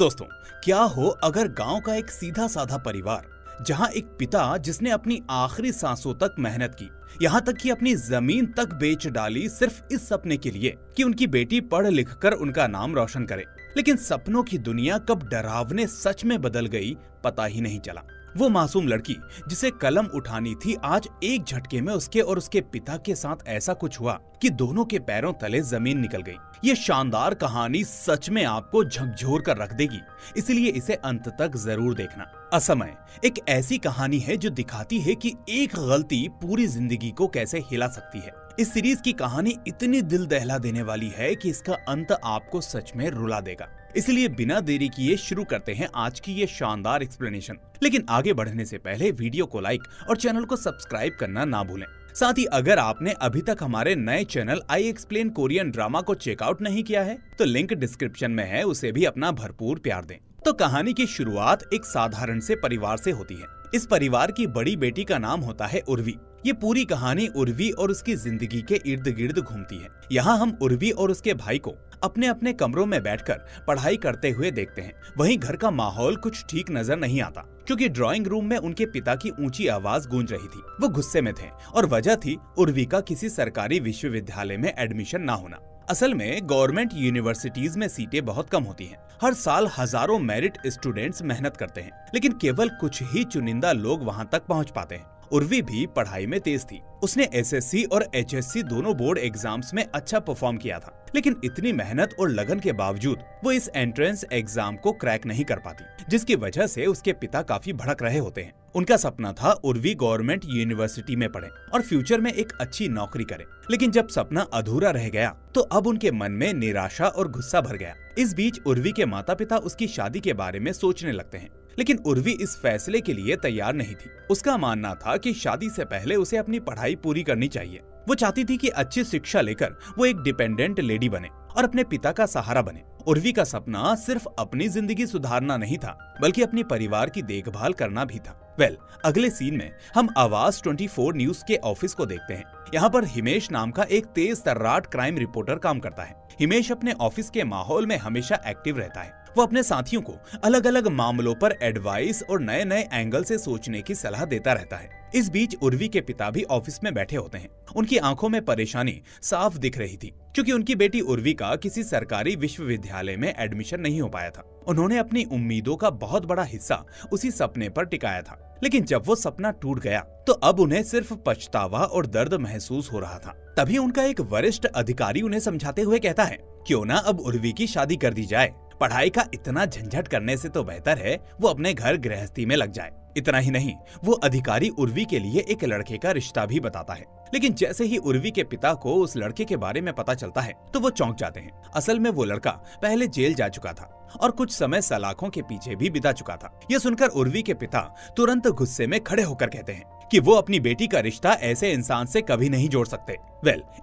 दोस्तों, क्या हो अगर गांव का एक सीधा साधा परिवार, जहां एक पिता जिसने अपनी आखिरी सांसों तक मेहनत की, यहाँ तक कि अपनी जमीन तक बेच डाली सिर्फ इस सपने के लिए कि उनकी बेटी पढ़ लिख कर उनका नाम रोशन करे। लेकिन सपनों की दुनिया कब डरावने सच में बदल गई पता ही नहीं चला। वो मासूम लड़की जिसे कलम उठानी थी, आज एक झटके में उसके और उसके पिता के साथ ऐसा कुछ हुआ कि दोनों के पैरों तले जमीन निकल गई। ये शानदार कहानी सच में आपको झकझोर कर रख देगी, इसलिए इसे अंत तक जरूर देखना। असमय एक ऐसी कहानी है जो दिखाती है कि एक गलती पूरी जिंदगी को कैसे हिला सकती है। इस सीरीज की कहानी इतनी दिल दहला देने वाली है कि इसका अंत आपको सच में रुला देगा। इसलिए बिना देरी किए शुरू करते हैं आज की ये शानदार एक्सप्लेनेशन। लेकिन आगे बढ़ने से पहले वीडियो को लाइक और चैनल को सब्सक्राइब करना ना भूलें। साथ ही अगर आपने अभी तक हमारे नए channel I explain Korean drama को चेकआउट नहीं किया है तो लिंक डिस्क्रिप्शन में है, उसे भी अपना भरपूर प्यार दें। तो कहानी की शुरुआत एक साधारण से परिवार से होती है। इस परिवार की बड़ी बेटी का नाम होता है उर्वी। ये पूरी कहानी उर्वी और उसकी जिंदगी के इर्द गिर्द घूमती है। यहाँ हम उर्वी और उसके भाई को अपने अपने कमरों में बैठकर पढ़ाई करते हुए देखते हैं। वहीं घर का माहौल कुछ ठीक नजर नहीं आता, क्योंकि ड्राइंग रूम में उनके पिता की ऊंची आवाज गूंज रही थी। वो गुस्से में थे और वजह थी उर्वी का किसी सरकारी विश्वविद्यालय में एडमिशन ना होना। असल में गवर्नमेंट यूनिवर्सिटीज में सीटें बहुत कम होती हैं। हर साल हजारों मेरिट स्टूडेंट्स मेहनत करते हैं, लेकिन केवल कुछ ही चुनिंदा लोग वहां तक पहुंच पाते हैं। उर्वी भी पढ़ाई में तेज थी। उसने एसएससी और एचएससी दोनों बोर्ड एग्जाम्स में अच्छा परफॉर्म किया था, लेकिन इतनी मेहनत और लगन के बावजूद वो इस एंट्रेंस एग्जाम को क्रैक नहीं कर पाती, जिसकी वजह से उसके पिता काफी भड़क रहे होते हैं। उनका सपना था उर्वी गवर्नमेंट यूनिवर्सिटी में पढ़े और फ्यूचर में एक अच्छी नौकरी करे। लेकिन जब सपना अधूरा रह गया तो अब उनके मन में निराशा और गुस्सा भर गया। इस बीच उर्वी के माता पिता उसकी शादी के बारे में सोचने लगते हैं, लेकिन उर्वी इस फैसले के लिए तैयार नहीं थी। उसका मानना था कि शादी से पहले उसे अपनी पढ़ाई पूरी करनी चाहिए। वो चाहती थी कि अच्छी शिक्षा लेकर वो एक डिपेंडेंट लेडी बने और अपने पिता का सहारा बने। उर्वी का सपना सिर्फ अपनी जिंदगी सुधारना नहीं था, बल्कि अपनी परिवार की देखभाल करना भी था। अगले सीन में हम आवाज 24 न्यूज के ऑफिस को देखते हैं। यहाँ पर हिमेश नाम का एक तेज तर्राट क्राइम रिपोर्टर काम करता है। हिमेश अपने ऑफिस के माहौल में हमेशा एक्टिव रहता है। वो अपने साथियों को अलग अलग मामलों पर एडवाइस और नए नए एंगल से सोचने की सलाह देता रहता है। इस बीच उर्वी के पिता भी ऑफिस में बैठे होते हैं। उनकी आंखों में परेशानी साफ दिख रही थी, क्योंकि उनकी बेटी उर्वी का किसी सरकारी विश्वविद्यालय में एडमिशन नहीं हो पाया था। उन्होंने अपनी उम्मीदों का बहुत बड़ा हिस्सा उसी सपने पर टिकाया था, लेकिन जब वो सपना टूट गया तो अब उन्हें सिर्फ पछतावा और दर्द महसूस हो रहा था। तभी उनका एक वरिष्ठ अधिकारी उन्हें समझाते हुए कहता है, क्यों ना अब उर्वी की शादी कर दी जाए। पढ़ाई का इतना झंझट करने से तो बेहतर है वो अपने घर गृहस्थी में लग जाए। इतना ही नहीं, वो अधिकारी उर्वी के लिए एक लड़के का रिश्ता भी बताता है। लेकिन जैसे ही उर्वी के पिता को उस लड़के के बारे में पता चलता है तो वो चौंक जाते हैं। असल में वो लड़का पहले जेल जा चुका था और कुछ समय सलाखों के पीछे भी बिता चुका था। ये सुनकर उर्वी के पिता तुरंत गुस्से में खड़े होकर कहते हैं कि वो अपनी बेटी का रिश्ता ऐसे इंसान से कभी नहीं जोड़ सकते।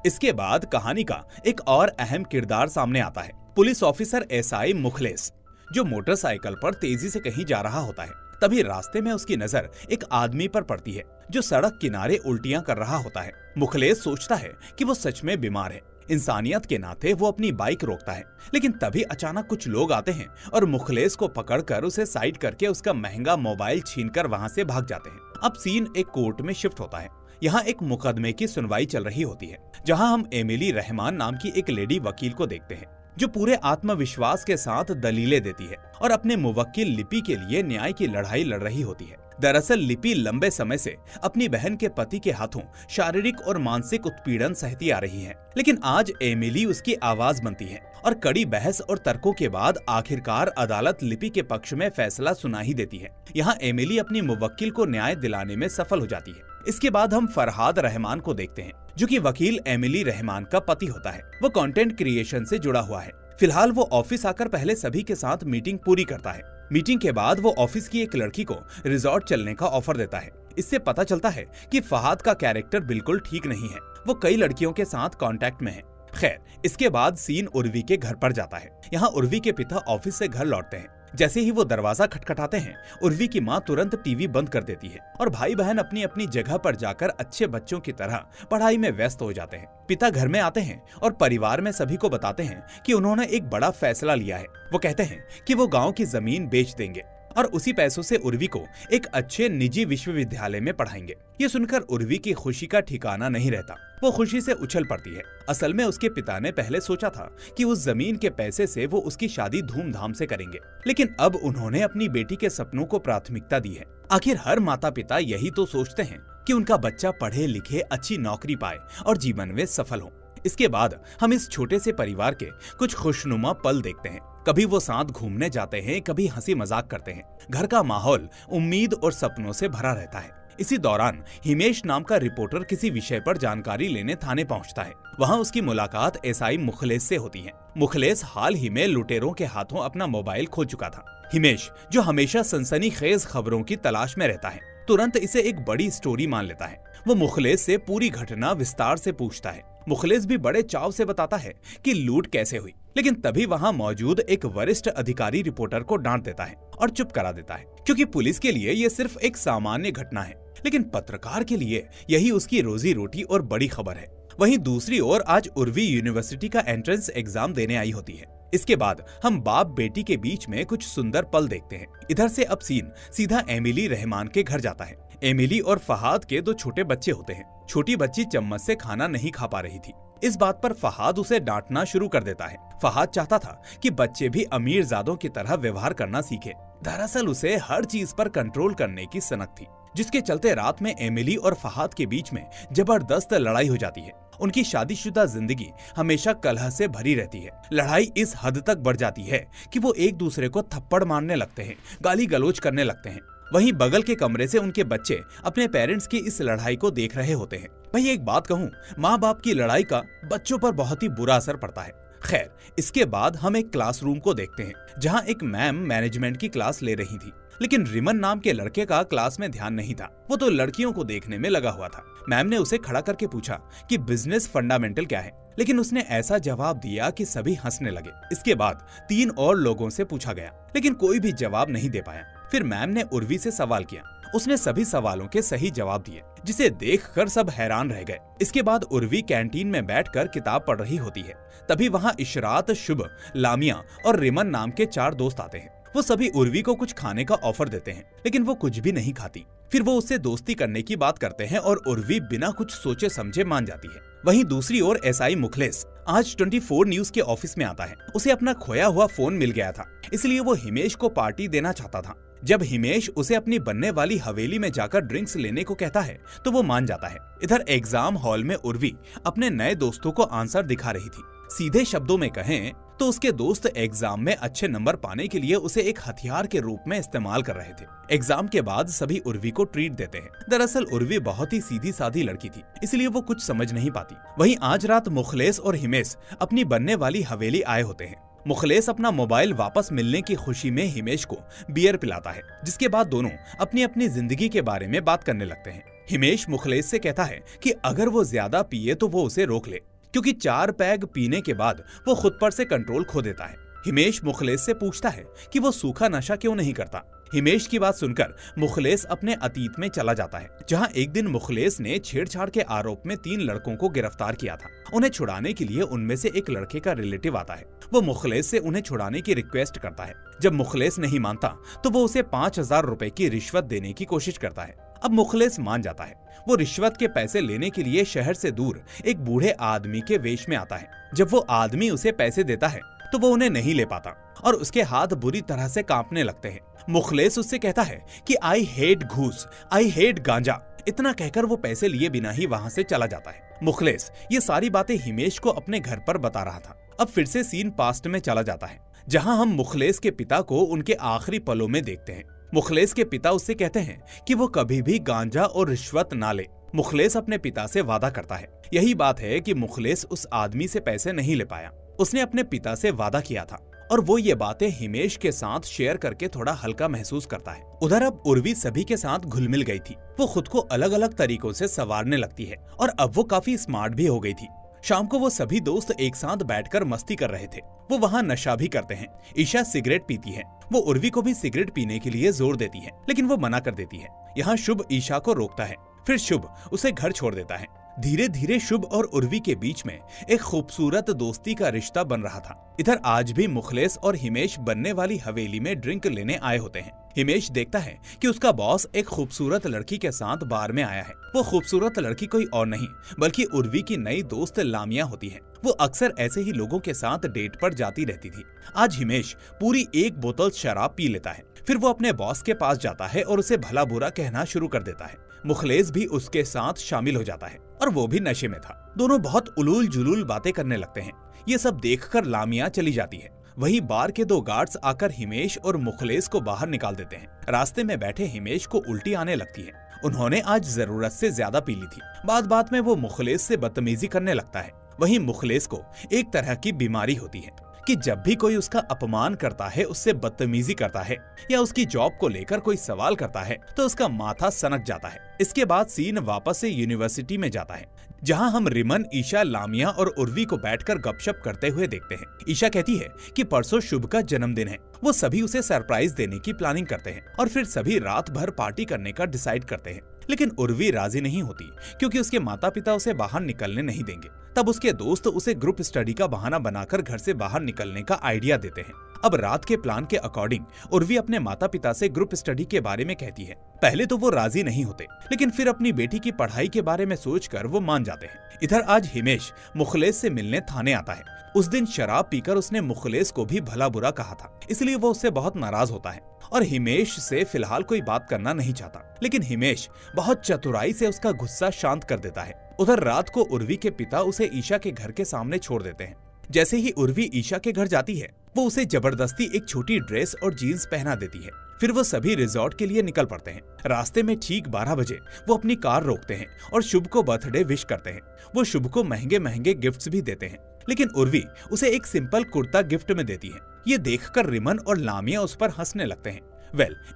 इसके बाद कहानी का एक और अहम किरदार सामने आता है। पुलिस ऑफिसर एसआई मुखलेस, जो मोटरसाइकिल पर तेजी से कहीं जा रहा होता है। तभी रास्ते में उसकी नजर एक आदमी पर पड़ती है जो सड़क किनारे उल्टियां कर रहा होता है। मुखलेस सोचता है कि वो सच में बीमार है। इंसानियत के नाते वो अपनी बाइक रोकता है, लेकिन तभी अचानक कुछ लोग आते हैं और मुखलेस को पकड़कर उसे साइड करके उसका महंगा मोबाइल छीनकर वहां से भाग जाते हैं। अब सीन एक कोर्ट में शिफ्ट होता है। यहाँ एक मुकदमे की सुनवाई चल रही होती है, जहाँ हम एमिली रहमान नाम की एक लेडी वकील को देखते हैं, जो पूरे आत्मविश्वास के साथ दलीलें देती है और अपने मुवक्किल लिपि के लिए न्याय की लड़ाई लड़ रही होती है। दरअसल लिपि लंबे समय से अपनी बहन के पति के हाथों शारीरिक और मानसिक उत्पीड़न सहती आ रही है, लेकिन आज एमिली उसकी आवाज बनती है और कड़ी बहस और तर्कों के बाद आखिरकार अदालत लिपि के पक्ष में फैसला सुना ही देती है। यहाँ एमिली अपनी मुवक्किल को न्याय दिलाने में सफल हो जाती है। इसके बाद हम फरहाद रहमान को देखते हैं, जो कि वकील एमिली रहमान का पति होता है। वो कंटेंट क्रिएशन से जुड़ा हुआ है। फिलहाल वो ऑफिस आकर पहले सभी के साथ मीटिंग पूरी करता है। मीटिंग के बाद वो ऑफिस की एक लड़की को रिजॉर्ट चलने का ऑफर देता है। इससे पता चलता है कि फहाद का कैरेक्टर बिल्कुल ठीक नहीं है। वो कई लड़कियों के साथ कांटेक्ट में है। खैर, इसके बाद सीन उर्वी के घर पर जाता है। यहाँ उर्वी के पिता ऑफिस से घर लौटते हैं जैसे ही वो दरवाजा खटखटाते हैं, उर्वी की माँ तुरंत टीवी बंद कर देती है और भाई बहन अपनी अपनी जगह पर जाकर अच्छे बच्चों की तरह पढ़ाई में व्यस्त हो जाते हैं। पिता घर में आते हैं और परिवार में सभी को बताते हैं कि उन्होंने एक बड़ा फैसला लिया है। वो कहते हैं कि वो गांव की जमीन बेच देंगे और उसी पैसों से उर्वी को एक अच्छे निजी विश्वविद्यालय में पढ़ाएंगे। ये सुनकर उर्वी की खुशी का ठिकाना नहीं रहता। वो खुशी से उछल पड़ती है। असल में उसके पिता ने पहले सोचा था कि उस जमीन के पैसे से वो उसकी शादी धूमधाम से करेंगे, लेकिन अब उन्होंने अपनी बेटी के सपनों को प्राथमिकता दी है। आखिर हर माता पिता यही तो सोचते हैं कि उनका बच्चा पढ़े लिखे अच्छी नौकरी पाए और जीवन में सफल हो। इसके बाद हम इस छोटे से परिवार के कुछ खुशनुमा पल देखते हैं। कभी वो साथ घूमने जाते हैं, कभी हंसी मजाक करते हैं। घर का माहौल उम्मीद और सपनों से भरा रहता है। इसी दौरान हिमेश नाम का रिपोर्टर किसी विषय पर जानकारी लेने थाने पहुंचता है। वहां उसकी मुलाकात एसआई मुखलेस से होती है। मुखलेस हाल ही में लुटेरों के हाथों अपना मोबाइल खो चुका था। हिमेश, जो हमेशा सनसनीखेज खबरों की तलाश में रहता है, तुरंत इसे एक बड़ी स्टोरी मान लेता है। वो मुखलेस से पूरी घटना विस्तार से पूछता है। मुखलेस भी बड़े चाव से बताता है कि लूट कैसे हुई, लेकिन तभी वहां मौजूद एक वरिष्ठ अधिकारी रिपोर्टर को डांट देता है और चुप करा देता है, क्योंकि पुलिस के लिए ये सिर्फ एक सामान्य घटना है, लेकिन पत्रकार के लिए यही उसकी रोजी रोटी और बड़ी खबर है। वहीं दूसरी ओर आज उर्वी यूनिवर्सिटी का एंट्रेंस एग्जाम देने आई होती है। इसके बाद हम बाप बेटी के बीच में कुछ सुंदर पल देखते हैं। इधर से अब सीन सीधा एमिली रहमान के घर जाता है। एमिली और फहाद के 2 छोटे बच्चे होते हैं। छोटी बच्ची चम्मच से खाना नहीं खा पा रही थी। इस बात पर फहाद उसे डांटना शुरू कर देता है। फहाद चाहता था कि बच्चे भी अमीरजादों की तरह व्यवहार करना सीखे। दरअसल उसे हर चीज पर कंट्रोल करने की सनक थी, जिसके चलते रात में एमिली और फहाद के बीच में जबरदस्त लड़ाई हो जाती है। उनकी शादीशुदा जिंदगी हमेशा कलह से भरी रहती है। लड़ाई इस हद तक बढ़ जाती है कि वो एक दूसरे को थप्पड़ मारने लगते हैं, गाली गलौज करने लगते हैं। वहीं बगल के कमरे से उनके बच्चे अपने पेरेंट्स की इस लड़ाई को देख रहे होते हैं। भाई एक बात कहूँ, माँ बाप की लड़ाई का बच्चों पर बहुत ही बुरा असर पड़ता है। खैर, इसके बाद हम एक क्लासरूम को देखते हैं, जहाँ एक मैम मैनेजमेंट की क्लास ले रही थी, लेकिन रिमन नाम के लड़के का क्लास में ध्यान नहीं था। वो तो लड़कियों को देखने में लगा हुआ था। मैम ने उसे खड़ा करके पूछा कि बिजनेस फंडामेंटल क्या है, लेकिन उसने ऐसा जवाब दिया कि सभी हंसने लगे। इसके बाद 3 और लोगों से पूछा गया, लेकिन कोई भी जवाब नहीं दे पाया। फिर मैम ने उर्वी से सवाल किया। उसने सभी सवालों के सही जवाब दिए, जिसे देखकर सब हैरान रह गए। इसके बाद उर्वी कैंटीन में बैठकर किताब पढ़ रही होती है। तभी वहाँ इशरात, शुभ, लामिया और रिमन नाम के 4 दोस्त आते हैं। वो सभी उर्वी को कुछ खाने का ऑफर देते हैं, लेकिन वो कुछ भी नहीं खाती। फिर वो उससे दोस्ती करने की बात करते हैं और उर्वी बिना कुछ सोचे समझे मान जाती है। वहीं दूसरी ओर एसआई मुखलेस आज 24 न्यूज के ऑफिस में आता है। उसे अपना खोया हुआ फोन मिल गया था, इसलिए वो हिमेश को पार्टी देना चाहता था। जब हिमेश उसे अपनी बनने वाली हवेली में जाकर ड्रिंक्स लेने को कहता है, तो वो मान जाता है। इधर एग्जाम हॉल में उर्वी अपने नए दोस्तों को आंसर दिखा रही थी। सीधे शब्दों में कहें तो उसके दोस्त एग्जाम में अच्छे नंबर पाने के लिए उसे एक हथियार के रूप में इस्तेमाल कर रहे थे। एग्जाम के बाद सभी उर्वी को ट्रीट देते हैं। दरअसल उर्वी बहुत ही सीधी सादी लड़की थी, इसलिए वो कुछ समझ नहीं पाती। वहीं आज रात मुखलेस और हिमेश अपनी बनने वाली हवेली आए होते हैं। मुखलेस अपना मोबाइल वापस मिलने की खुशी में हिमेश को बियर पिलाता है, जिसके बाद दोनों अपनी अपनी जिंदगी के बारे में बात करने लगते हैं। हिमेश मुखलेस से कहता है कि अगर वो ज्यादा पिए तो वो उसे रोक ले, क्योंकि 4 पैग पीने के बाद वो खुद पर से कंट्रोल खो देता है। हिमेश मुखलेस से पूछता है कि वो सूखा नशा क्यों नहीं करता। हिमेश की बात सुनकर मुखलेस अपने अतीत में चला जाता है, जहां एक दिन मुखलेस ने छेड़छाड़ के आरोप में 3 लड़कों को गिरफ्तार किया था। उन्हें छुड़ाने के लिए उनमें से एक लड़के का रिलेटिव आता है। वो मुखलेस से उन्हें छुड़ाने की रिक्वेस्ट करता है। जब मुखलेस नहीं मानता तो वो उसे 5000 रुपए की रिश्वत देने की कोशिश करता है। अब मुखलेस मान जाता है। वो रिश्वत के पैसे लेने के लिए शहर से दूर एक बूढ़े आदमी के वेश में आता है। जब वो आदमी उसे पैसे देता है तो वो उन्हें नहीं ले पाता और उसके हाथ बुरी तरह से कांपने लगते हैं। मुखलेस उससे कहता है कि आई हेट घूस, आई हेट गांजा। इतना कहकर वो पैसे लिए बिना ही वहाँ से चला जाता है। मुखलेस ये सारी बातें हिमेश को अपने घर पर बता रहा था। अब फिर से सीन पास्ट में चला जाता है, जहाँ हम मुखलेस के पिता को उनके आखिरी पलों में देखते हैं। मुखलेस के पिता उससे कहते हैं कि वो कभी भी गांजा और रिश्वत ना ले। मुखलेस अपने पिता से वादा करता है। यही बात है कि मुखलेस उस आदमी से पैसे नहीं ले पाया। उसने अपने पिता से वादा किया था और वो ये बातें हिमेश के साथ शेयर करके थोड़ा हल्का महसूस करता है। उधर अब उर्वी सभी के साथ घुल मिल गई थी। वो खुद को अलग अलग तरीकों से संवारने लगती है और अब वो काफी स्मार्ट भी हो गई थी। शाम को वो सभी दोस्त एक साथ बैठकर मस्ती कर रहे थे। वो वहाँ नशा भी करते हैं। ईशा सिगरेट पीती है। वो उर्वी को भी सिगरेट पीने के लिए जोर देती है, लेकिन वो मना कर देती है। यहाँ शुभ ईशा को रोकता है, फिर शुभ उसे घर छोड़ देता है। धीरे धीरे शुभ और उर्वी के बीच में एक खूबसूरत दोस्ती का रिश्ता बन रहा था। इधर आज भी मुखलेस और हिमेश बनने वाली हवेली में ड्रिंक लेने आए होते हैं। हिमेश देखता है कि उसका बॉस एक खूबसूरत लड़की के साथ बार में आया है। वो खूबसूरत लड़की कोई और नहीं बल्कि उर्वी की नई दोस्त लामिया होती है। वो अक्सर ऐसे ही लोगों के साथ डेट पर जाती रहती थी। आज हिमेश पूरी एक बोतल शराब पी लेता है। फिर वो अपने बॉस के पास जाता है और उसे भला बुरा कहना शुरू कर देता है। मुखलेस भी उसके साथ शामिल हो जाता है और वो भी नशे में था। दोनों बहुत उलूल जुलूल बातें करने लगते हैं। ये सब देखकर लामिया चली जाती है। वहीं बार के दो गार्ड्स आकर हिमेश और मुखलेस को बाहर निकाल देते हैं। रास्ते में बैठे हिमेश को उल्टी आने लगती है। उन्होंने आज जरूरत से ज्यादा पी ली थी। बात में वो मुखलेस से बदतमीजी करने लगता है। वहीं मुखलेस को एक तरह की बीमारी होती है कि जब भी कोई उसका अपमान करता है, उससे बदतमीजी करता है या उसकी जॉब को लेकर कोई सवाल करता है तो उसका माथा सनक जाता है। इसके बाद सीन वापस से यूनिवर्सिटी में जाता है, जहां हम रिमन, ईशा, लामिया और उर्वी को बैठकर गपशप करते हुए देखते हैं। ईशा कहती है कि परसों शुभ का जन्मदिन है। वो सभी उसे सरप्राइज देने की प्लानिंग करते हैं और फिर सभी रात भर पार्टी करने का डिसाइड करते हैं। लेकिन उर्वी राजी नहीं होती क्योंकि उसके माता पिता उसे बाहर निकलने नहीं देंगे। तब उसके दोस्त उसे ग्रुप स्टडी का बहाना बनाकर घर से बाहर निकलने का आइडिया देते हैं। अब रात के प्लान के अकॉर्डिंग उर्वी अपने माता पिता से ग्रुप स्टडी के बारे में कहती है। पहले तो वो राजी नहीं होते, लेकिन फिर अपनी बेटी की पढ़ाई के बारे में सोचकर वो मान जाते हैं। इधर आज हिमेश मुखलेस से मिलने थाने आता है। उस दिन शराब पीकर उसने मुखलेस को भी भला बुरा कहा था, इसलिए वो उससे बहुत नाराज होता है और हिमेश से फिलहाल कोई बात करना नहीं चाहता। लेकिन हिमेश बहुत चतुराई से उसका गुस्सा शांत कर देता है। उधर रात को उर्वी के पिता उसे ईशा के घर के सामने छोड़ देते हैं। जैसे ही उर्वी ईशा के घर जाती है, वो उसे जबरदस्ती एक छोटी ड्रेस और जीन्स पहना देती है। फिर वो सभी रिजॉर्ट के लिए निकल पड़ते हैं। रास्ते में ठीक 12 बजे वो अपनी कार रोकते हैं और शुभ को बर्थडे विश करते हैं। वो शुभ को महंगे महंगे गिफ्ट्स भी देते हैं, लेकिन उर्वी उसे एक सिंपल कुर्ता गिफ्ट में देती है। ये देखकर रिमन और लामिया उस पर हंसने लगते हैं।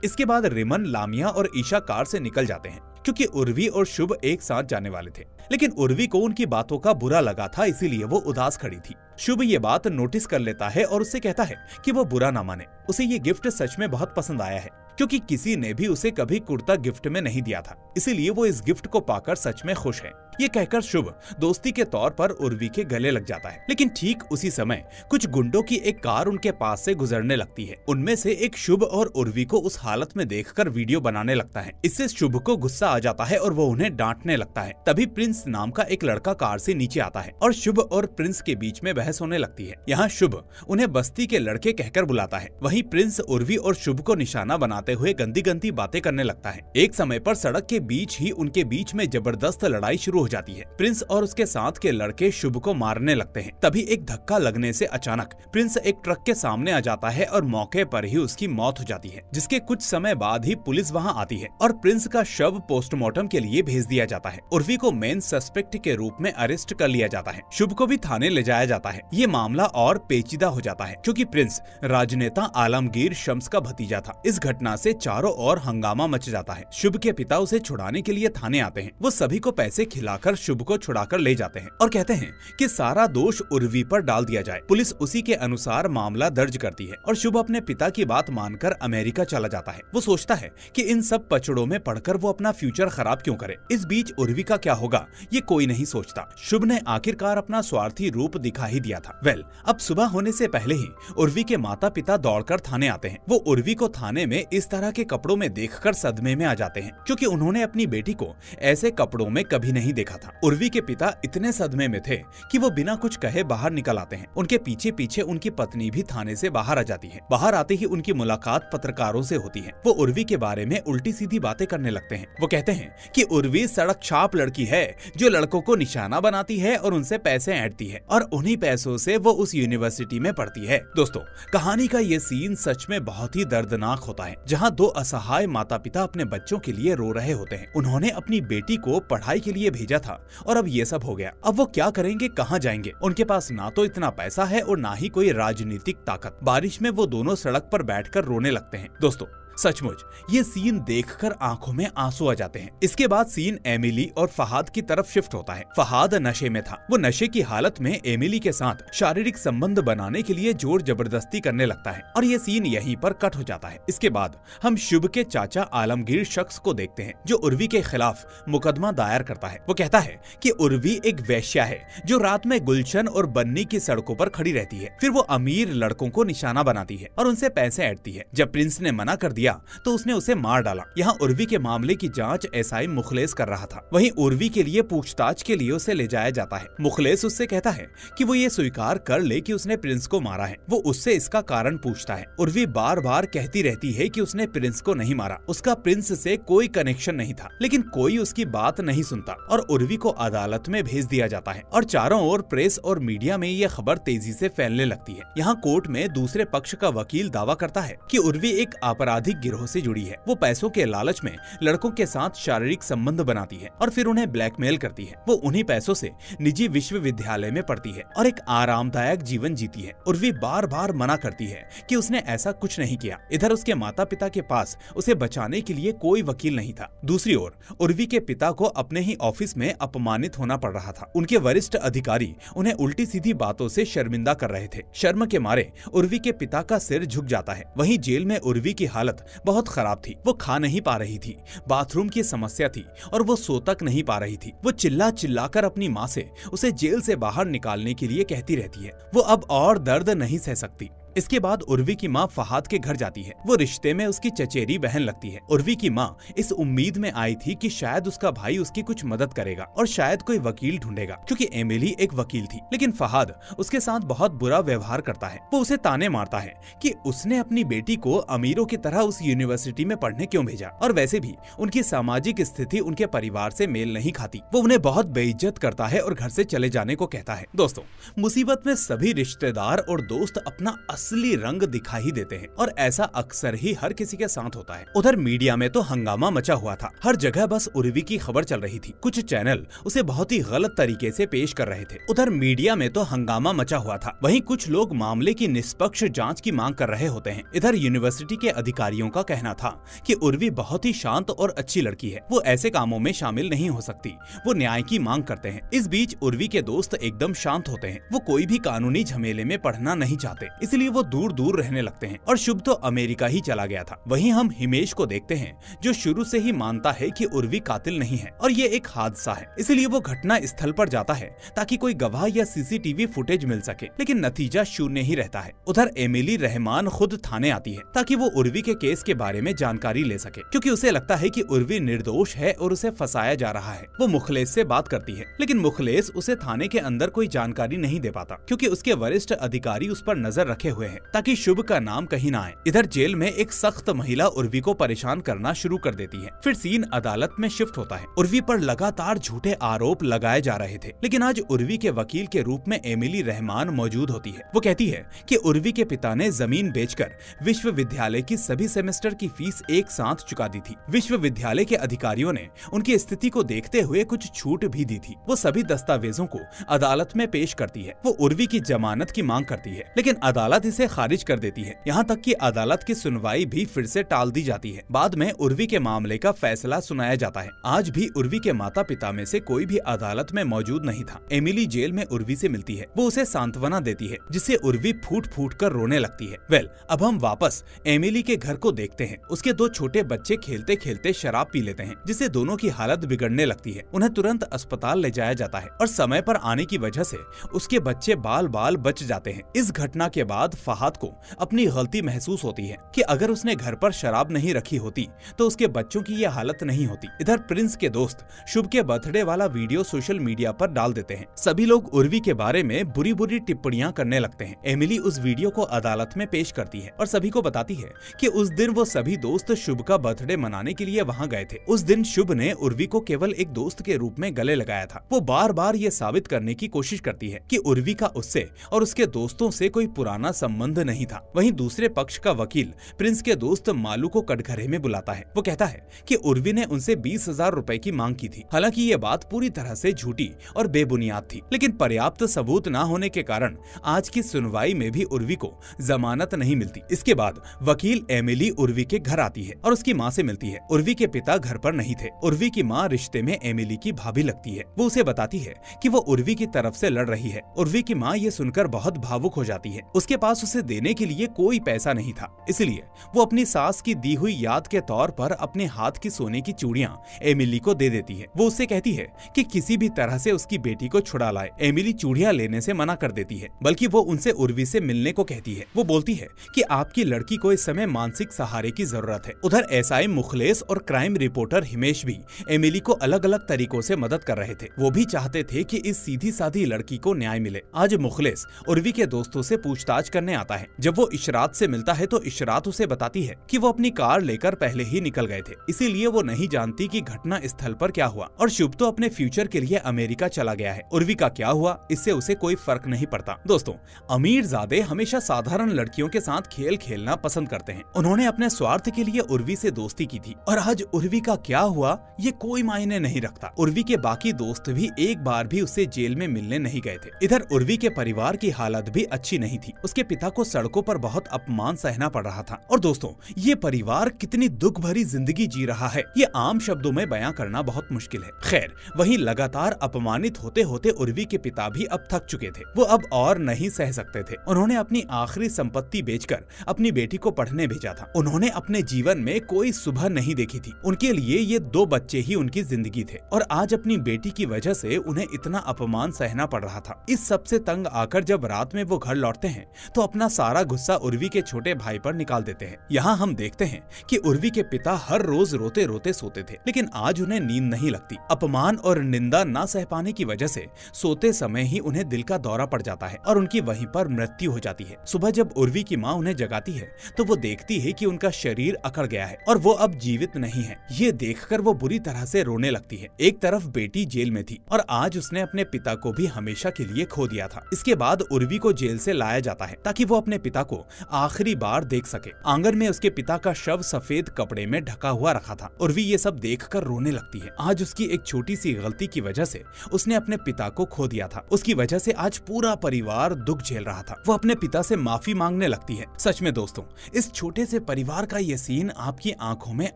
इसके बाद रिमन, लामिया और ईशा कार से निकल जाते हैं क्योंकि उर्वी और शुभ एक साथ जाने वाले थे। लेकिन उर्वी को उनकी बातों का बुरा लगा था, इसीलिए वो उदास खड़ी थी। शुभ ये बात नोटिस कर लेता है और उससे कहता है कि वो बुरा ना माने। उसे ये गिफ्ट सच में बहुत पसंद आया है क्योंकि किसी ने भी उसे कभी कुर्ता गिफ्ट में नहीं दिया था, इसीलिए वो इस गिफ्ट को पाकर सच में खुश है। ये कहकर शुभ दोस्ती के तौर पर उर्वी के गले लग जाता है। लेकिन ठीक उसी समय कुछ गुंडों की एक कार उनके पास से गुजरने लगती है। उनमें से एक शुभ और उर्वी को उस हालत में देखकर वीडियो बनाने लगता है। इससे शुभ को गुस्सा आ जाता है और वो उन्हें डांटने लगता है। तभी प्रिंस नाम का एक लड़का कार से नीचे आता है और शुभ और प्रिंस के बीच में बहस होने लगती है। यहाँ शुभ उन्हें बस्ती के लड़के कहकर बुलाता है। वहीं प्रिंस उर्वी और शुभ को निशाना बनाते हुए गंदी गंदी बातें करने लगता है। एक समय पर सड़क के बीच ही उनके बीच में जबरदस्त लड़ाई शुरू हो जाती है। प्रिंस और उसके साथ के लड़के शुभ को मारने लगते हैं। तभी एक धक्का लगने से अचानक प्रिंस एक ट्रक के सामने आ जाता है और मौके पर ही उसकी मौत हो जाती है। जिसके कुछ समय बाद ही पुलिस वहां आती है और प्रिंस का शव पोस्टमार्टम के लिए भेज दिया जाता है। उर्वी को मेन सस्पेक्ट के रूप में अरेस्ट कर लिया जाता है। शुभ को भी थाने ले जाया जाता है। ये मामला और पेचीदा हो जाता है क्योंकि प्रिंस राजनेता आलमगीर शम्स का भतीजा था। इस घटना से चारों ओर हंगामा मच जाता है। शुभ के पिता उसे छुड़ाने के लिए थाने आते हैं। वो सभी को पैसे खिलाकर शुभ को छुड़ाकर ले जाते हैं और कहते हैं कि सारा दोष उर्वी पर डाल दिया जाए। पुलिस उसी के अनुसार मामला दर्ज करती है और शुभ अपने पिता की बात मानकर अमेरिका चला जाता है। वो सोचता है कि इन सब पचड़ों में पड़कर वो अपना फ्यूचर खराब क्यों करे। इस बीच उर्वी का क्या होगा ये कोई नहीं सोचता। शुभ ने आखिरकार अपना स्वार्थी रूप दिखा ही दिया था। अब सुबह होने से पहले ही उर्वी के माता पिता दौड़कर थाने आते हैं। वो उर्वी को थाने में इस तरह के कपड़ों में देखकर सदमे में आ जाते हैं क्योंकि उन्होंने अपनी बेटी को ऐसे कपड़ों में कभी नहीं देखा था। उर्वी के पिता इतने सदमे में थे कि वो बिना कुछ कहे बाहर निकल आते हैं। उनके पीछे पीछे उनकी पत्नी भी थाने से बाहर आ जाती है। बाहर आते ही उनकी मुलाकात पत्रकारों से होती है। वो उर्वी के बारे में उल्टी सीधी बातें करने लगते हैं। वो कहते हैं कि उर्वी सड़क छाप लड़की है जो लड़कों को निशाना बनाती है और उनसे पैसे ऐंठती है और उन्हीं पैसों से वो उस यूनिवर्सिटी में पढ़ती है। दोस्तों, कहानी का ये सीन सच में बहुत ही दर्दनाक होता है, जहाँ दो असहाय माता पिता अपने बच्चों के लिए रो रहे होते हैं। उन्होंने अपनी बेटी को पढ़ाई के लिए भेजा था और अब ये सब हो गया। अब वो क्या करेंगे, कहाँ जाएंगे? उनके पास ना तो इतना पैसा है और ना ही कोई राजनीतिक ताकत। बारिश में वो दोनों सड़क पर बैठकर रोने लगते हैं। दोस्तों, सचमुच ये सीन देखकर आंखों में आंसू आ जाते हैं। इसके बाद सीन एमिली और फहाद की तरफ शिफ्ट होता है। फहाद नशे में था। वो नशे की हालत में एमिली के साथ शारीरिक संबंध बनाने के लिए जोर जबरदस्ती करने लगता है और ये सीन यहीं पर कट हो जाता है। इसके बाद हम शुभ के चाचा आलमगीर शख्स को देखते हैं जो उर्वी के खिलाफ मुकदमा दायर करता है। वो कहता है कि उर्वी एक वेश्या है जो रात में गुलशन और बन्नी की सड़कों पर खड़ी रहती है। फिर वो अमीर लड़कों को निशाना बनाती है और उनसे पैसे ऐंठती है। जब प्रिंस ने मना कर दिया तो उसने उसे मार डाला। यहाँ उर्वी के मामले की जांच एसआई मुखलेस कर रहा था। वहीं उर्वी के लिए पूछताछ के लिए उसे ले जाया जाता है। मुखलेस उससे कहता है कि वो ये स्वीकार कर ले कि उसने प्रिंस को मारा है। वो उससे इसका कारण पूछता है। उर्वी बार बार कहती रहती है कि उसने प्रिंस को नहीं मारा, उसका प्रिंस से कोई कनेक्शन नहीं था, लेकिन कोई उसकी बात नहीं सुनता और उर्वी को अदालत में भेज दिया जाता है। और चारों ओर प्रेस और मीडिया में ये खबर तेजी से फैलने लगती है। यहाँ कोर्ट में दूसरे पक्ष का वकील दावा करता है कि उर्वी एक आपराधिक गिरोह से जुड़ी है। वो पैसों के लालच में लड़कों के साथ शारीरिक संबंध बनाती है और फिर उन्हें ब्लैकमेल करती है। वो उन्हीं पैसों से निजी विश्वविद्यालय में पढ़ती है और एक आरामदायक जीवन जीती है। उर्वी बार बार मना करती है कि उसने ऐसा कुछ नहीं किया। इधर उसके माता पिता के पास उसे बचाने के लिए कोई वकील नहीं था। दूसरी ओर उर्वी के पिता को अपने ही ऑफिस में अपमानित होना पड़ रहा था। उनके वरिष्ठ अधिकारी उन्हें उल्टी सीधी बातों से शर्मिंदा कर रहे थे। शर्म के मारे उर्वी के पिता का सिर झुक जाता है। वहीं जेल में उर्वी की हालत बहुत खराब थी। वो खा नहीं पा रही थी, बाथरूम की समस्या थी और वो सो तक नहीं पा रही थी। वो चिल्ला चिल्लाकर अपनी माँ से उसे जेल से बाहर निकालने के लिए कहती रहती है। वो अब और दर्द नहीं सह सकती। इसके बाद उर्वी की माँ फहाद के घर जाती है। वो रिश्ते में उसकी चचेरी बहन लगती है। उर्वी की माँ इस उम्मीद में आई थी कि शायद उसका भाई उसकी कुछ मदद करेगा और शायद कोई वकील ढूंढेगा, क्योंकि एमिली एक वकील थी। लेकिन फहाद उसके साथ बहुत बुरा व्यवहार करता है। वो उसे ताने मारता है कि उसने अपनी बेटी को अमीरों की तरह उस यूनिवर्सिटी में पढ़ने क्यों भेजा, और वैसे भी उनकी सामाजिक स्थिति उनके परिवार से मेल नहीं खाती। वो उन्हें बहुत बेइज्जत करता है और घर से चले जाने को कहता है। दोस्तों, मुसीबत में सभी रिश्तेदार और दोस्त अपना असली रंग दिखा ही देते हैं और ऐसा अक्सर ही हर किसी के साथ होता है। उधर मीडिया में तो हंगामा मचा हुआ था। हर जगह बस उर्वी की खबर चल रही थी। कुछ चैनल उसे बहुत ही गलत तरीके से पेश कर रहे थे। उधर मीडिया में तो हंगामा मचा हुआ था। वहीं कुछ लोग मामले की निष्पक्ष जांच की मांग कर रहे होते हैं। इधर यूनिवर्सिटी के अधिकारियों का कहना था कि उर्वी बहुत ही शांत और अच्छी लड़की है, वो ऐसे कामों में शामिल नहीं हो सकती। वो न्याय की मांग करते हैं। इस बीच उर्वी के दोस्त एकदम शांत होते हैं। वो कोई भी कानूनी झमेले में पढ़ना नहीं चाहते, इसलिए वो दूर दूर रहने लगते हैं। और शुभ तो अमेरिका ही चला गया था। वहीं हम हिमेश को देखते हैं जो शुरू से ही मानता है कि उर्वी कातिल नहीं है और ये एक हादसा है, इसलिए वो घटना स्थल पर जाता है ताकि कोई गवाह या सीसीटीवी फुटेज मिल सके, लेकिन नतीजा शून्य ही रहता है। उधर एमिली रहमान खुद थाने आती है ताकि वो उर्वी के केस के बारे में जानकारी ले सके, क्योंकि उसे लगता है कि उर्वी निर्दोष है और उसे फंसाया जा रहा है। वो मुखलेस से बात करती है, लेकिन मुखलेस उसे थाने के अंदर कोई जानकारी नहीं दे पाता, क्योंकि उसके वरिष्ठ अधिकारी उस पर नजर रखे हुए हैं ताकि शुभ का नाम कहीं ना आए। इधर जेल में एक सख्त महिला उर्वी को परेशान करना शुरू कर देती है। फिर सीन अदालत में शिफ्ट होता है। उर्वी पर लगातार झूठे आरोप लगाए जा रहे थे, लेकिन आज उर्वी के वकील के रूप में एमिली रहमान मौजूद होती है। वो कहती है कि उर्वी के पिता ने जमीन बेचकर विश्वविद्यालय की सभी सेमेस्टर की फीस एक साथ चुका दी थी। विश्वविद्यालय के अधिकारियों ने उनकी स्थिति को देखते हुए कुछ छूट भी दी थी। वो सभी दस्तावेजों को अदालत में पेश करती है। वो उर्वी की जमानत की मांग करती है, लेकिन अदालत इसे खारिज कर देती है। यहाँ तक कि अदालत की सुनवाई भी फिर से टाल दी जाती है। बाद में उर्वी के मामले का फैसला सुनाया जाता है। आज भी उर्वी के माता पिता में से कोई भी अदालत में मौजूद नहीं था। एमिली जेल में उर्वी से मिलती है। वो उसे सांत्वना देती है, जिससे उर्वी फूट फूट कर रोने लगती है। अब हम वापस एमिली के घर को देखते हैं। उसके दो छोटे बच्चे खेलते खेलते शराब पी लेते हैं, जिससे दोनों की हालत बिगड़ने लगती है। उन्हें तुरंत अस्पताल ले जाया जाता है और समय पर आने की वजह से उसके बच्चे बाल बाल बच जाते हैं। इस घटना के बाद फहाद को अपनी गलती महसूस होती है कि अगर उसने घर पर शराब नहीं रखी होती तो उसके बच्चों की यह हालत नहीं होती। इधर प्रिंस के दोस्त शुभ के बर्थडे वाला वीडियो सोशल मीडिया पर डाल देते हैं। सभी लोग उर्वी के बारे में बुरी बुरी टिप्पणियां करने लगते हैं। एमिली उस वीडियो को अदालत में पेश करती है और सभी को बताती है कि उस दिन वो सभी दोस्त शुभ का बर्थडे मनाने के लिए वहां गए थे। उस दिन शुभ ने उर्वी को केवल एक दोस्त के रूप में गले लगाया था। वो बार बार ये साबित करने की कोशिश करती है कि उर्वी का उससे और उसके दोस्तों से कोई पुराना संबंध नहीं था। वहीं दूसरे पक्ष का वकील प्रिंस के दोस्त मालू को कटघरे में बुलाता है। वो कहता है कि उर्वी ने उनसे 20,000 रुपए की मांग की थी। हालांकि ये बात पूरी तरह से झूठी और बेबुनियाद थी, लेकिन पर्याप्त सबूत न होने के कारण आज की सुनवाई में भी उर्वी को जमानत नहीं मिलती। इसके बाद वकील एमिली उर्वी के घर आती है और उसकी माँ से मिलती है। उर्वी के पिता घर पर नहीं थे। उर्वी की माँ रिश्ते में एमिली की भाभी लगती है। वो उसे बताती है कि वो उर्वी की तरफ से लड़ रही है। उर्वी की माँ ये सुनकर बहुत भावुक हो जाती है। उसके पास उसे देने के लिए कोई पैसा नहीं था, इसलिए वो अपनी सास की दी हुई याद के तौर पर अपने हाथ की सोने की चूड़ियां एमिली को दे देती है। वो उससे कहती है कि किसी भी तरह से उसकी बेटी को छुड़ा लाए। एमिली चूड़ियां लेने से मना कर देती है, बल्कि वो उनसे उर्वी से मिलने को कहती है। वो बोलती है कि आपकी लड़की को इस समय मानसिक सहारे की जरूरत है। उधर एसआई मुखलेस और क्राइम रिपोर्टर हिमेश भी एमिली को अलग अलग तरीकों से मदद कर रहे थे। वो भी चाहते थे कि इस सीधी साधी लड़की को न्याय मिले। आज मुखलेस उर्वी के दोस्तों से पूछताछ करने आता है। जब वो इशरात से मिलता है तो इशरात उसे बताती है कि वो अपनी कार लेकर पहले ही निकल गए थे, इसीलिए वो नहीं जानती कि घटना स्थल पर क्या हुआ। और शुभ तो अपने फ्यूचर के लिए अमेरिका चला गया है। उर्वी का क्या हुआ इससे उसे कोई फर्क नहीं पड़ता। दोस्तों, अमीरजादे हमेशा साधारण लड़कियों के साथ खेल खेलना पसंद करते हैं। उन्होंने अपने स्वार्थ के लिए उर्वी से दोस्ती की थी और आज उर्वी का क्या हुआ ये कोई मायने नहीं रखता। उर्वी के बाकी दोस्त भी एक बार भी उससे जेल में मिलने नहीं गए थे। इधर उर्वी के परिवार की हालत भी अच्छी नहीं थी। उसके पिता को सड़कों पर बहुत अपमान सहना पड़ रहा था। और दोस्तों, ये परिवार कितनी दुख भरी जिंदगी जी रहा है ये आम शब्दों में बयां करना बहुत मुश्किल है। खैर, वहीं लगातार अपमानित होते होते उर्वी के पिता भी अब थक चुके थे। वो अब और नहीं सह सकते थे। उन्होंने अपनी आखिरी संपत्ति बेचकर अपनी बेटी को पढ़ने भेजा था। उन्होंने अपने जीवन में कोई सुबह नहीं देखी थी। उनके लिए ये 2 बच्चे ही उनकी जिंदगी थे और आज अपनी बेटी की वजह से उन्हें इतना अपमान सहना पड़ रहा था। इस सबसे तंग आकर जब रात में वो घर लौटते हैं तो अपना सारा गुस्सा उर्वी के छोटे भाई पर निकाल देते हैं। यहाँ हम देखते हैं कि उर्वी के पिता हर रोज रोते रोते सोते थे, लेकिन आज उन्हें नींद नहीं लगती। अपमान और निंदा ना सह पाने की वजह से सोते समय ही उन्हें दिल का दौरा पड़ जाता है और उनकी वहीं पर मृत्यु हो जाती है। सुबह जब उर्वी की माँ उन्हें जगाती है तो वो देखती है कि उनका शरीर अकड़ गया है और वो अब जीवित नहीं है। ये देखकर वो बुरी तरह से रोने लगती है। एक तरफ बेटी जेल में थी और आज उसने अपने पिता को भी हमेशा के लिए खो दिया था। इसके बाद उर्वी को जेल से लाया जाता है ताकि वो अपने पिता को आखिरी बार देख सके। आंगन में उसके पिता का शव सफेद कपड़े में ढका हुआ रखा था। उर्वी ये सब देखकर रोने लगती है। आज उसकी एक छोटी सी गलती की वजह से उसने अपने पिता को खो दिया था। उसकी वजह से आज पूरा परिवार दुख झेल रहा था। वो अपने पिता से माफी मांगने लगती है। सच में दोस्तों, इस छोटे से परिवार का ये सीन आपकी आंखों में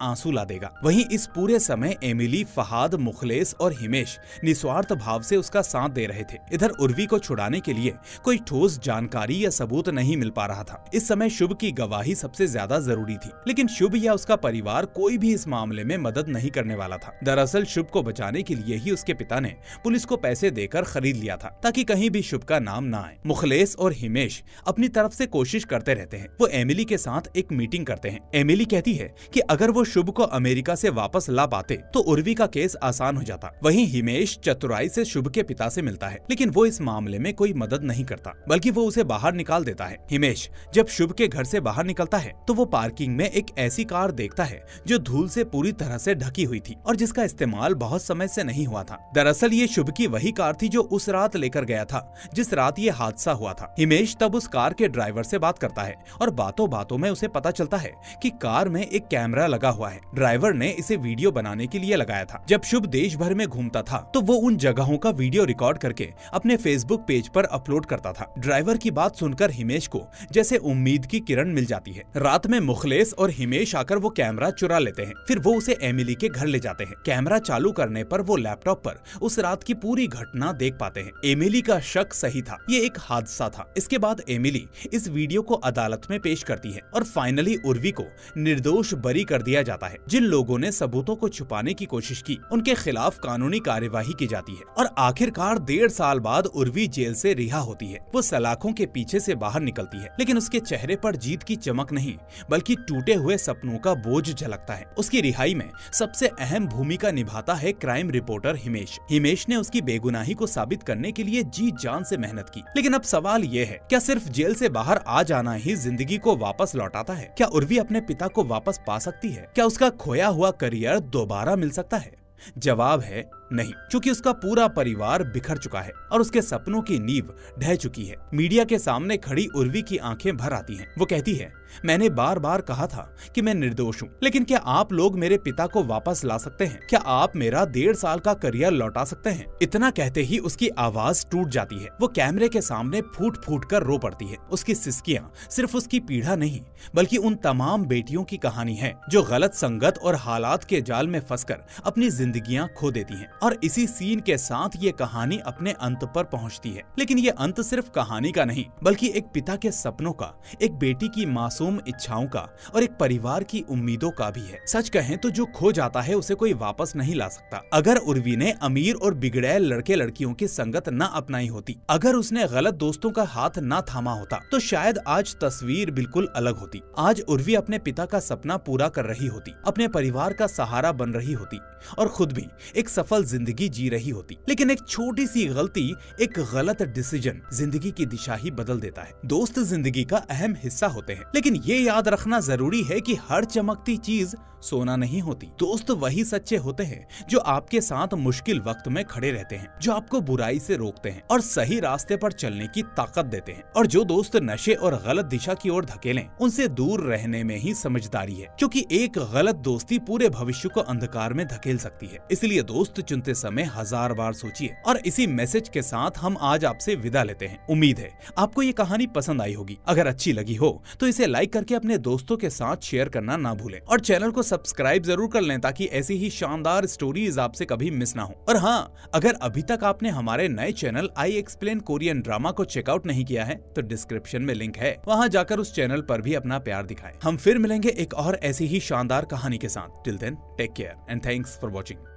आंसू ला देगा। वहीं इस पूरे समय एमिली, फहाद, मुखलेस और हिमेश निस्वार्थ भाव से उसका साथ दे रहे थे। इधर उर्वी को छुड़ाने के लिए कोई ठोस जानकारी या सबूत नहीं मिल पा रहा था। इस समय शुभ की गवाही सबसे ज्यादा जरूरी थी, लेकिन शुभ या उसका परिवार कोई भी इस मामले में मदद नहीं करने वाला था। दरअसल शुभ को बचाने के लिए ही उसके पिता ने पुलिस को पैसे देकर खरीद लिया था ताकि कहीं भी शुभ का नाम ना आए। मुखलेस और हिमेश अपनी तरफ से कोशिश करते रहते हैं। वो एमिली के साथ एक मीटिंग करते हैं। एमिली कहती है कि अगर वो शुभ को अमेरिका से वापस ला पाते तो उर्वी का केस आसान हो जाता। वहीं हिमेश चतुराई से शुभ के पिता से मिलता है, लेकिन वो इस मामले में कोई मदद नहीं करता, बल्कि वो उसे बाहर निकाल देता है। हिमेश जब शुभ के घर से बाहर निकलता है तो वो पार्किंग में एक ऐसी कार देखता है जो धूल से पूरी तरह से ढकी हुई थी और जिसका इस्तेमाल बहुत समय से नहीं हुआ था। दरअसल ये शुभ की वही कार थी जो उस रात लेकर गया था जिस रात ये हादसा हुआ था। हिमेश तब उस कार के ड्राइवर से बात करता है और बातों बातों में उसे पता चलता है कि कार में एक कैमरा लगा हुआ है। ड्राइवर ने इसे वीडियो बनाने के लिए लगाया था। जब शुभ देश भर में घूमता था तो वो उन जगहों का वीडियो रिकॉर्ड करके अपने फेसबुक पेज पर अपलोड करता था। ड्राइवर की बात सुनकर हिमेश को जैसे उम्मीद की किरण मिल जाती है। रात में मुखलेस और हिमेश आकर वो कैमरा चुरा लेते हैं। फिर वो उसे एमिली के घर ले जाते हैं। कैमरा चालू करने पर वो लैपटॉप पर उस रात की पूरी घटना देख पाते हैं। एमिली का शक सही था, ये एक हादसा था। इसके बाद एमिली इस वीडियो को अदालत में पेश करती है और फाइनली उर्वी को निर्दोष बरी कर दिया जाता है। जिन लोगों ने सबूतों को छुपाने की कोशिश की उनके खिलाफ कानूनी कार्यवाही की जाती है और आखिरकार 1.5 साल बाद उर्वी जेल से रिहा होती है। वो सलाखों के पीछे से बाहर निकलती है, लेकिन उसके चेहरे पर जीत की चमक नहीं बल्कि टूटे हुए सपनों का बोझ झलकता है। उसकी रिहाई में सबसे अहम भूमिका निभाता है क्राइम रिपोर्टर हिमेश। हिमेश ने उसकी बेगुनाही को साबित करने के लिए जी जान से मेहनत की। लेकिन अब सवाल ये है, क्या सिर्फ जेल से बाहर आ जाना ही जिंदगी को वापस लौटाता है? क्या उर्वी अपने पिता को वापस पा सकती है? क्या उसका खोया हुआ करियर दोबारा मिल सकता है? जवाब है नहीं, क्योंकि उसका पूरा परिवार बिखर चुका है और उसके सपनों की नींव ढह चुकी है। मीडिया के सामने खड़ी उर्वी की आंखें भर आती हैं। वो कहती है, मैंने बार बार कहा था कि मैं निर्दोष हूँ, लेकिन क्या आप लोग मेरे पिता को वापस ला सकते हैं? क्या आप मेरा 1.5 साल का करियर लौटा सकते हैं? इतना कहते ही उसकी आवाज टूट जाती है। वो कैमरे के सामने फूट फूट कर रो पड़ती है। उसकी सिसकियां सिर्फ उसकी पीड़ा नहीं, बल्कि उन तमाम बेटियों की कहानी है जो गलत संगत और हालात के जाल में फंसकर अपनी जिंदगियां खो देती हैं। और इसी सीन के साथ ये कहानी अपने अंत पर पहुंचती है। लेकिन ये अंत सिर्फ कहानी का नहीं, बल्कि एक पिता के सपनों का, एक बेटी की मासूम इच्छाओं का और एक परिवार की उम्मीदों का भी है। सच कहें तो जो खो जाता है उसे कोई वापस नहीं ला सकता। अगर उर्वी ने अमीर और बिगड़ैल लड़के लड़कियों की संगत न अपनाई होती, अगर उसने गलत दोस्तों का हाथ न थामा होता, तो शायद आज तस्वीर बिल्कुल अलग होती। आज उर्वी अपने पिता का सपना पूरा कर रही होती, अपने परिवार का सहारा बन रही होती और खुद भी एक सफल जिंदगी जी रही होती। लेकिन एक छोटी सी गलती, एक गलत डिसीजन जिंदगी की दिशा ही बदल देता है। दोस्त जिंदगी का अहम हिस्सा होते हैं, लेकिन ये याद रखना जरूरी है कि हर चमकती चीज सोना नहीं होती। दोस्त वही सच्चे होते हैं जो आपके साथ मुश्किल वक्त में खड़े रहते हैं, जो आपको बुराई से रोकते हैं और सही रास्ते पर चलने की ताकत देते हैं। और जो दोस्त नशे और गलत दिशा की ओर धकेलें, उनसे दूर रहने में ही समझदारी है, क्योंकि एक गलत दोस्ती पूरे भविष्य को अंधकार में धकेल सकती है। इसलिए दोस्त चुनते समय 1000 बार सोचिए। और इसी मैसेज के साथ हम आज आपसे विदा लेते हैं। उम्मीद है आपको ये कहानी पसंद आई होगी। अगर अच्छी लगी हो तो इसे लाइक करके अपने दोस्तों के साथ शेयर करना ना भूलें और चैनल को सब्सक्राइब जरूर कर लें, ताकि ऐसी ही शानदार स्टोरीज आपसे कभी मिस ना हो। और हाँ, अगर अभी तक आपने हमारे नए channel I explain Korean drama को चेकआउट नहीं किया है तो डिस्क्रिप्शन में लिंक है, वहां जाकर उस चैनल पर भी अपना प्यार दिखाएं। हम फिर मिलेंगे एक और ऐसी ही शानदार कहानी के साथ। Till then, take care and thanks for watching.